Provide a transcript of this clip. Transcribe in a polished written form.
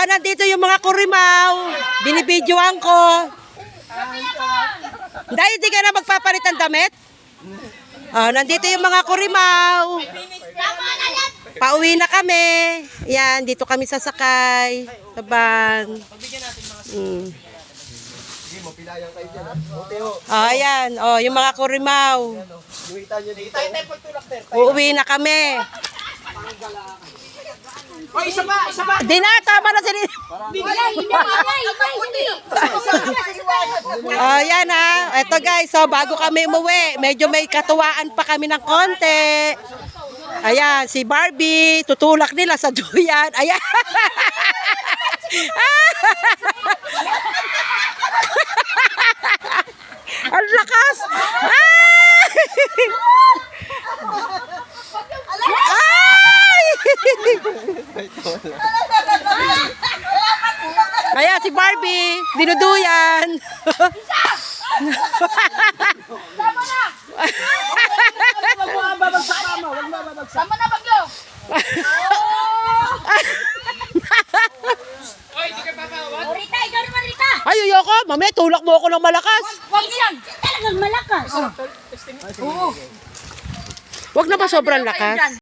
Nandito yung mga kurimaw. Binibidyoan ko. Dahil hindi ka na magpapalit ng damit? Nandito yung mga kurimaw. Pauwi na kami. Yan, dito kami sasakay. Taban. Ayan, yung mga kurimaw. Uuwi na kami. Isa pa. Di na, tama na sila. Ayan ha. Eto guys, so bago kami umuwi, medyo may katuwaan pa kami ng konti. Ayan, si Barbie, tutulak nila sa duyan. Ayan. Ang lakas. Ayan, si Barbie, dinuduyan. Tama na bagyo. Oy, di ka papawat. Rita, ikaw naman Rita. Ay, ayoko. Mamaya, tulak mo ako ng malakas. Wag yan. Talagang malakas. Wag na ba sobrang lakas?